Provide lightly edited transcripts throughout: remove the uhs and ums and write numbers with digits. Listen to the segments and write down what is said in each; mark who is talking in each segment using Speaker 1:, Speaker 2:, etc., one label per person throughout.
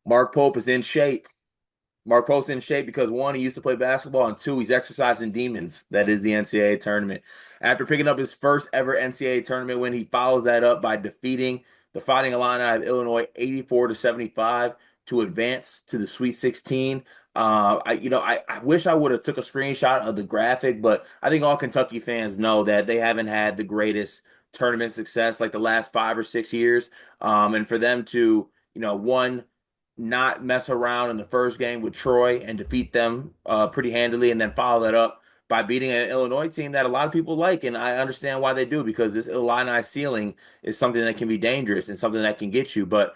Speaker 1: Mark Pope is in shape. Mark Pope's in shape because one, he used to play basketball, and two, he's exercising demons. That is the NCAA tournament. After picking up his first ever NCAA tournament win, he follows that up by defeating the Fighting Illini of Illinois 84-75 to advance to the Sweet 16. I wish I would have took a screenshot of the graphic, but I think all Kentucky fans know that they haven't had the greatest tournament success like the last 5 or 6 years. And for them to, one, not mess around in the first game with Troy and defeat them pretty handily, and then follow that up by beating an Illinois team that a lot of people like, and I understand why they do because this Illini ceiling is something that can be dangerous and something that can get you. But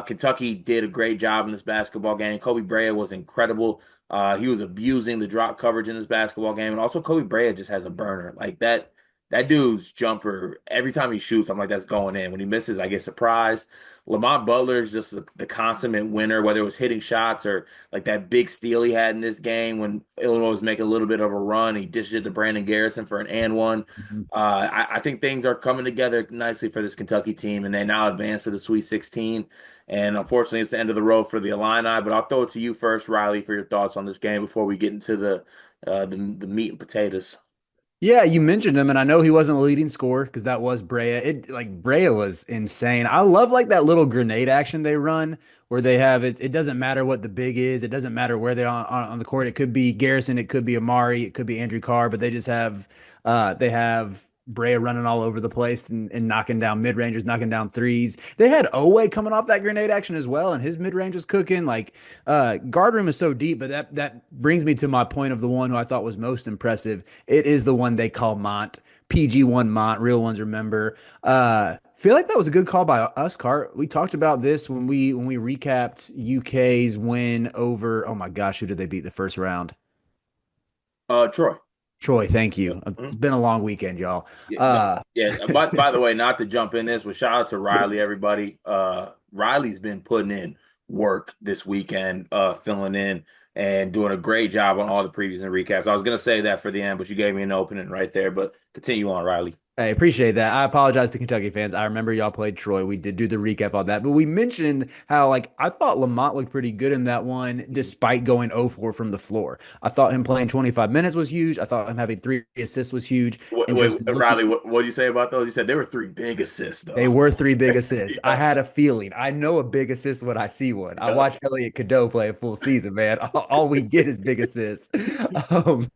Speaker 1: Kentucky did a great job in this basketball game. Kobe Brea was incredible. He was abusing the drop coverage in this basketball game, and also Kobe Brea just has a burner like that. That dude's jumper, every time he shoots, I'm like, that's going in. When he misses, I get surprised. Lamont Butler is just the consummate winner, whether it was hitting shots or like that big steal he had in this game when Illinois was making a little bit of a run. He dished it to Brandon Garrison for an and one.
Speaker 2: Mhm.
Speaker 1: I think things are coming together nicely for this Kentucky team, and they now advance to the Sweet 16. And unfortunately, it's the end of the road for the Illini. But I'll throw it to you first, Riley, for your thoughts on this game before we get into the meat and potatoes.
Speaker 2: Yeah, you mentioned him, and I know he wasn't a leading scorer because that was Brea. Brea was insane. I love like that little grenade action they run where they have it. It doesn't matter what the big is. It doesn't matter where they're on the court. It could be Garrison, it could be Amari, it could be Andrew Carr, but they have Brea running all over the place and knocking down mid rangers, knocking down threes. They had Owe coming off that grenade action as well, and his mid range was cooking. Guard room is so deep, but that brings me to my point of the one who I thought was most impressive. It is the one they call Mont. PG1 Mont, real ones remember. Feel like that was a good call by us, Cart. We talked about this when we recapped UK's win over. Oh my gosh, who did they beat the first round?
Speaker 1: Troy.
Speaker 2: Troy, thank you. It's
Speaker 1: Mhm.
Speaker 2: been a long weekend, y'all.
Speaker 1: Yeah,
Speaker 2: Uh,
Speaker 1: yeah. By the way, not to jump in this, but shout out to Riley, everybody. Riley's been putting in work this weekend, filling in and doing a great job on all the previews and recaps. I was gonna say that for the end, but you gave me an opening right there. But continue on, Riley.
Speaker 2: I appreciate that. I apologize to Kentucky fans. I remember y'all played Troy. We did do the recap on that, but we mentioned how I thought Lamont looked pretty good in that one, despite going 0-4 from the floor. I thought him playing 25 minutes was huge. I thought him having 3 assists was huge, and just looking.
Speaker 1: Riley, what did you say about those? You said there were three big assists, though.
Speaker 2: They were 3 big assists. I
Speaker 1: Yeah.
Speaker 2: had a feeling. I know a big assist when I see one. I
Speaker 1: Yeah.
Speaker 2: watch Elliot Cadeau play a full season, man. All we get is big assists. Um,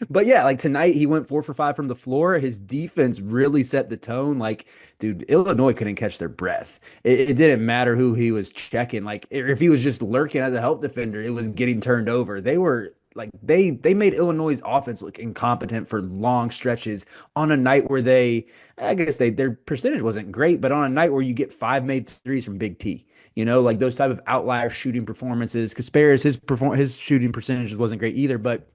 Speaker 2: but yeah, like tonight he went 4 for 5 from the floor. His defense really set the tone. Like, dude, Illinois couldn't catch their breath. It didn't matter who he was checking. Like, if he was just lurking as a help defender, it was getting turned over. They made Illinois' offense look incompetent for long stretches on a night where I guess their percentage wasn't great, but on a night where you get 5 made threes from Big T. Like those type of outlier shooting performances. Kasparis, his shooting percentages wasn't great either, but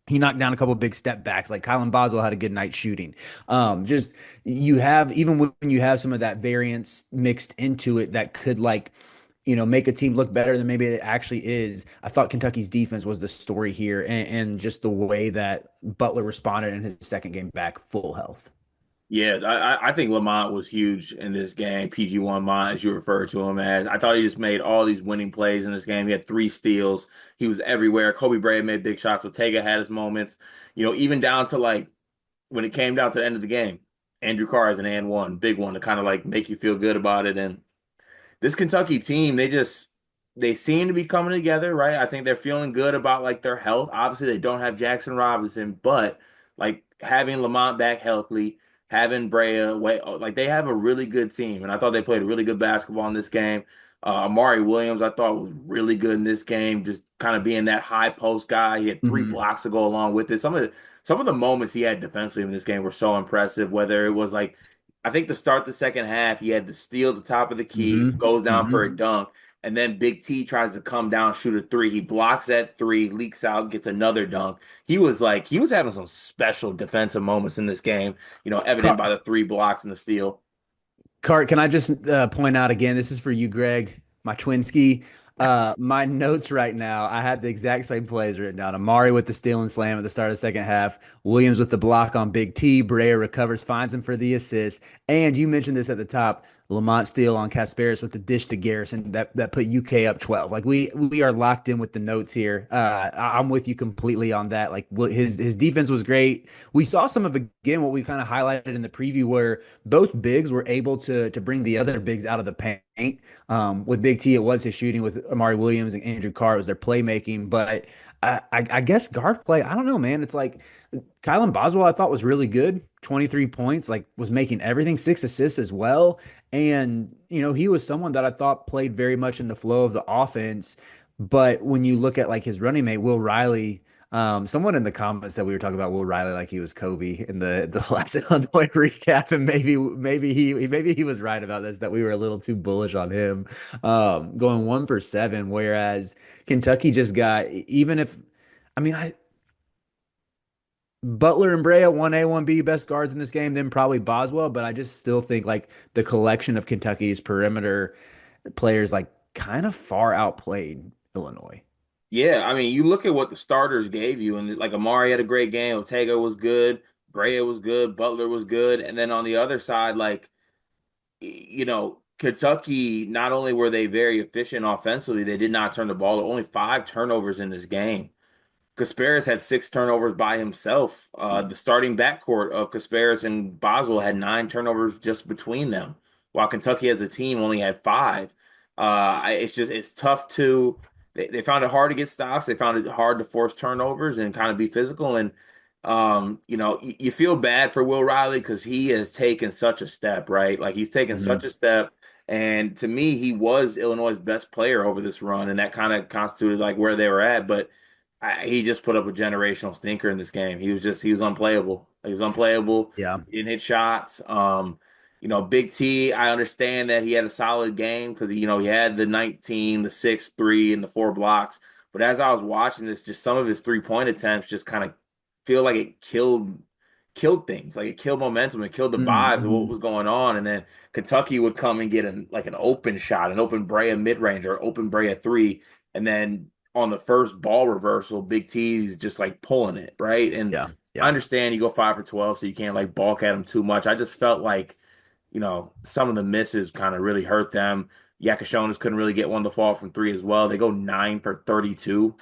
Speaker 2: he knocked down a couple of big step backs. Like Kylan Boswell had a good night shooting. Just you have even when you have some of that variance mixed into it that could make a team look better than maybe it actually is. I thought Kentucky's defense was the story here, and just the way that Butler responded in his second game back full health.
Speaker 1: Yeah, I think Lamont was huge in this game. PG1 Mont, as you refer to him as. I thought he just made all these winning plays in this game. He had 3 steals. He was everywhere. Kobe Bryant made big shots. Ortega had his moments. Even down to like when it came down to the end of the game, Andrew Carr has an and one, big one to kind of like make you feel good about it. And this Kentucky team, they seem to be coming together, right? I think they're feeling good about like their health. Obviously, they don't have Jackson Robinson, but like having Lamont back healthy, having Brea, like they have a really good team, and I thought they played really good basketball in this game. Amari Williams, I thought was really good in this game, just kind of being that high post guy. He had three
Speaker 2: Mm-hmm.
Speaker 1: blocks to go along with it. Some of the moments he had defensively in this game were so impressive. Whether it was like I think to start the second half, he had to steal the top of the key,
Speaker 2: Mm-hmm.
Speaker 1: goes down for
Speaker 2: Mm-hmm.
Speaker 1: a dunk, and then Big T tries to come down, shoot a three. He blocks that three, leaks out, gets another dunk. He was having some special defensive moments in this game, evident by the 3 blocks and the steal.
Speaker 2: Cart, can I just point out again? This is for you, Greg, my Twinsky. My notes right now, I had the exact same plays written down. Amari with the steal and slam at the start of the second half. Williams with the block on Big T. Brea recovers, finds him for the assist. And you mentioned this at the top. Lamont Steele on Casparis with the dish to Garrison that put UK up 12. Like we are locked in with the notes here. I'm with you completely on that. Like his defense was great. We saw some of again what we kind of highlighted in the preview where both bigs were able to bring the other bigs out of the paint. With Big T, it was his shooting. With Amari Williams and Andrew Carr, it was their playmaking. But I guess guard play. I don't know, man. It's like Kylan Boswell, I thought was really good. 23 points, like was making everything, 6 assists as well. And, he was someone that I thought played very much in the flow of the offense. But when you look at like his running mate, Will Riley, someone in the comments said we were talking about Will Riley like he was Kobe in the last Illinois recap, and maybe he was right about this, that we were a little too bullish on him, going 1 for 7, whereas Kentucky just got, even if I mean I Butler and Brea, 1A, 1B, best guards in this game, then probably Boswell. But I just still think like the collection of Kentucky's perimeter players like kind of far outplayed Illinois.
Speaker 1: Yeah, I mean, you look at what the starters gave you, and like Amari had a great game, Ortega was good, Brea was good, Butler was good, and then on the other side, like Kentucky, not only were they very efficient offensively, they did not turn the ball. Only 5 turnovers in this game. Kasparis had 6 turnovers by himself. The starting backcourt of Kasparis and Boswell had 9 turnovers just between them, while Kentucky as a team only had 5. It's tough to. They found it hard to get stops. They found it hard to force turnovers and kind of be physical. And you feel bad for Will Riley because he has taken such a step, right? Like he's taken such
Speaker 2: Mhm.
Speaker 1: a step. And to me, he was Illinois' best player over this run, and that kind of constituted like where they were at. But he just put up a generational stinker in this game. He was unplayable. He was unplayable.
Speaker 2: Yeah.
Speaker 1: He didn't hit shots. Big T, I understand that he had a solid game because he had the 19, the 6, 3, and the 4 blocks. But as I was watching this, just some of his 3-point attempts just kind of feel like it killed things. Like it killed momentum, it killed the vibes of what
Speaker 2: Mm-hmm.
Speaker 1: was going on. And then Kentucky would come and get an open shot, an open Brea mid range or open Brea three, and then on the first ball reversal, Big T's just like pulling it, right? And
Speaker 2: Yeah.
Speaker 1: I
Speaker 2: Yeah.
Speaker 1: understand you go 5 for 12, so you can't like balk at him too much. I just felt like, some of the misses kind of really hurt them. Yakashonas couldn't really get one to fall from three as well. They go 9 for 32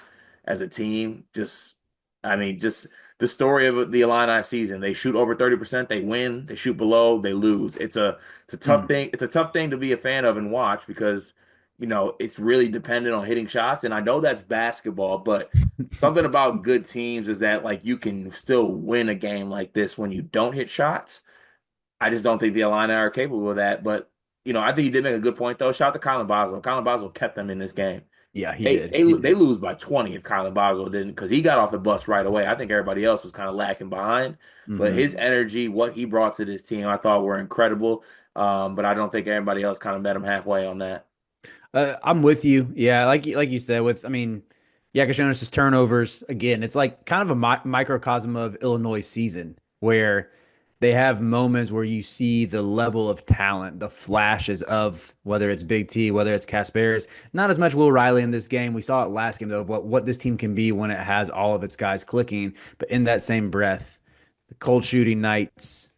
Speaker 1: as a team. Just the story of the Illini season. They shoot over 30%, they win. They shoot below, they lose. It's a tough
Speaker 2: Mm.
Speaker 1: thing. It's a tough thing to be a fan of and watch because it's really dependent on hitting shots. And I know that's basketball, but something about good teams is that like you can still win a game like this when you don't hit shots. I just don't think the Illini are capable of that. But I think you did make a good point though. Shout out to Colin Boswell. Colin Boswell kept them in this game.
Speaker 2: Yeah, he
Speaker 1: They
Speaker 2: did.
Speaker 1: they
Speaker 2: He
Speaker 1: they
Speaker 2: did.
Speaker 1: lose by 20 if Colin Boswell didn't, because he got off the bus right away. I think everybody else was kind of lacking behind, but
Speaker 2: Hmm.
Speaker 1: his energy, what he brought to this team, I thought were incredible. But I don't think everybody else kind of met him halfway on that.
Speaker 2: I'm with you. Yeah, like you said, with Yakashonis' turnovers again. It's like kind of a microcosm of Illinois' season where they have moments where you see the level of talent, the flashes of whether it's Big T, whether it's Casparis. Not as much Will Riley in this game. We saw it last game though of what this team can be when it has all of its guys clicking. But in that same breath, the cold shooting nights,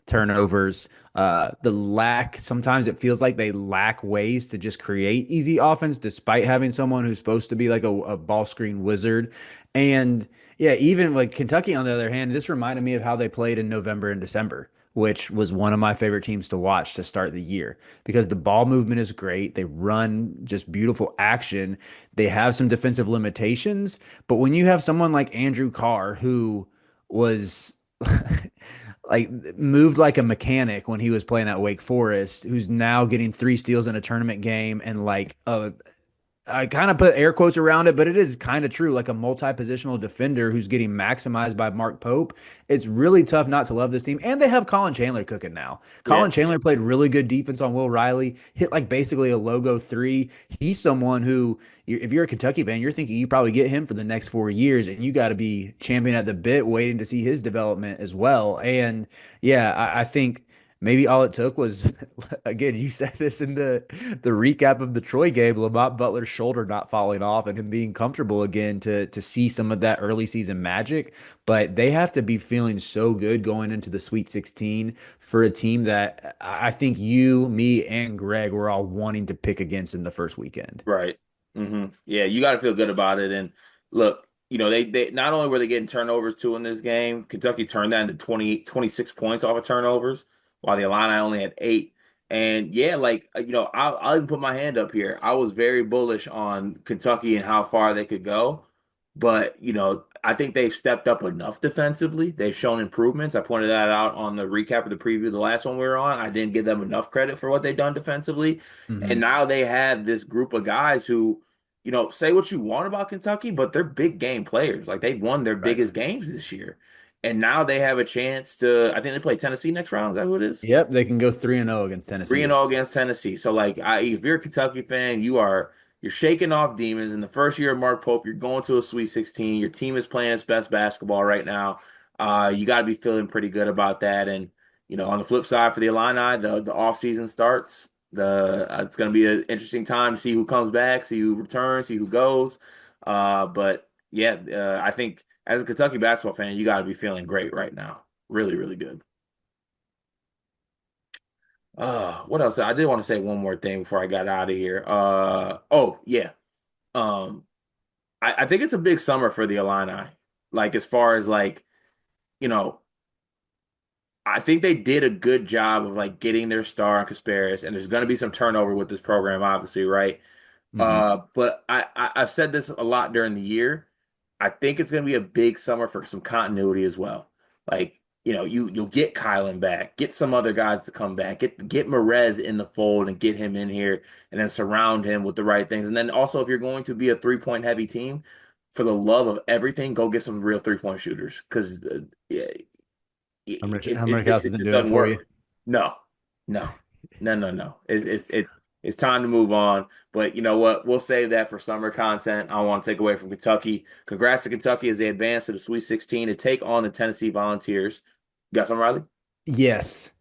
Speaker 2: turnovers, the lack. Sometimes it feels like they lack ways to just create easy offense, despite having someone who's supposed to be like a ball screen wizard. And yeah, even like Kentucky, on the other hand, this reminded me of how they played in November and December, which was one of my favorite teams to watch to start the year because the ball movement is great. They run just beautiful action. They have some defensive limitations, but when you have someone like Andrew Carr, who was like moved like a mechanic when he was playing at Wake Forest, who's now getting 3 steals in a tournament game and like I kind of put air quotes around it, but it is kind of true. Like a multi-positional defender who's getting maximized by Mark Pope. It's really tough not to love this team. And they have Colin Chandler cooking now.
Speaker 1: Yeah.
Speaker 2: Colin Chandler played really good defense on Will Riley, hit like basically a logo three. He's someone who, if you're a Kentucky fan, you're thinking you probably get him for the next 4 years, and you got to be champion at the bit, waiting to see his development as well. And yeah, I think maybe all it took was, again, you said this in the recap of the Troy game, Lamont Butler's shoulder not falling off and him being comfortable again to see some of that early season magic. But they have to be feeling so good going into the Sweet 16 for a team that I think you, me, and Greg were all wanting to pick against in the first weekend.
Speaker 1: Right. Yeah, you got to feel good about it. And look, they not only were they getting turnovers too in this game, Kentucky turned that into 26 points off of turnovers, while the Illini only had eight. And yeah, like I'll even put my hand up here. I was very bullish on Kentucky and how far they could go, but I think they've stepped up enough defensively. They've shown improvements. I pointed that out on the recap of the preview, the last one we were on. I didn't give them enough credit for what they've done defensively. And
Speaker 2: Hmm.
Speaker 1: now they have this group of guys who, say what you want about Kentucky, but they're big game players. Like they've won their
Speaker 2: Right.
Speaker 1: biggest games this year. And now they have a chance to, I think they play Tennessee next round. Is that who it is?
Speaker 2: Yep, they can go 3-0 against Tennessee
Speaker 1: 3 and
Speaker 2: this
Speaker 1: 0
Speaker 2: year.
Speaker 1: against Tennessee. So like if you're a Kentucky fan, you're shaking off demons. In the first year of Mark Pope, you're going to a Sweet 16. Your team is playing its best basketball right now. You got to be feeling pretty good about that. And on the flip side for the Illini, the off season starts. It's going to be an interesting time to see who comes back, see who returns, see who goes. But yeah, I think as a Kentucky basketball fan, you got to be feeling great right now. Really, really good. What else? I did want to say one more thing before I got out of here. Oh yeah. Um, I think it's a big summer for the Illini. Like as far as like, you know, I think they did a good job of like getting their star on Casparis, and there's gonna be some turnover with this program, obviously, right?
Speaker 2: Hmm.
Speaker 1: But I've said this a lot during the year. I think it's going to be a big summer for some continuity as well. Like, you'll get Kylan back, get some other guys to come back, get Merez in the fold and get him in here and then surround him with the right things. And then also if you're going to be a 3-point heavy team, for the love of everything, go get some real 3-point shooters because yeah,
Speaker 2: How many else
Speaker 1: it
Speaker 2: isn't
Speaker 1: just
Speaker 2: doing it
Speaker 1: doesn't
Speaker 2: for you?
Speaker 1: work. No, no, no. It's time to move on. But you know what? We'll save that for summer content. I want to take away from Kentucky. Congrats to Kentucky as they advance to the Sweet 16 to take on the Tennessee Volunteers. You got something, Riley?
Speaker 2: Yes.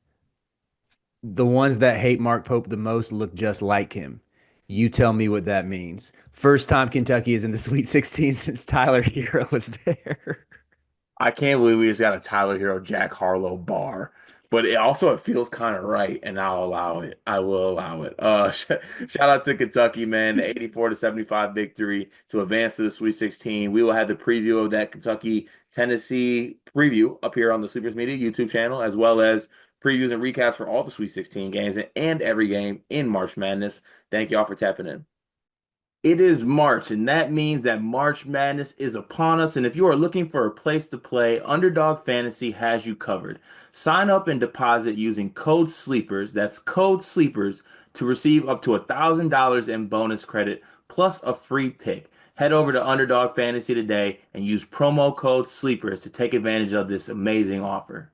Speaker 2: The ones that hate Mark Pope the most look just like him. You tell me what that means. First time Kentucky is in the Sweet 16 since Tyler Hero was there.
Speaker 1: I can't believe we just got a Tyler Hero Jack Harlow bar. But it feels kind of right, and I'll allow it. I will allow it. Shout out to Kentucky, man. The 84 to 75 victory to advance to the Sweet 16. We will have the preview of that Kentucky Tennessee preview up here on the Sleepers Media YouTube channel, as well as previews and recaps for all the Sweet 16 games and every game in March Madness. Thank y'all for tapping in. It is March, and that means that March Madness is upon us. And if you are looking for a place to play, Underdog Fantasy has you covered. Sign up and deposit using code SLEEPERS, that's code SLEEPERS, to receive up to $1,000 in bonus credit plus a free pick. Head over to Underdog Fantasy today and use promo code SLEEPERS to take advantage of this amazing offer.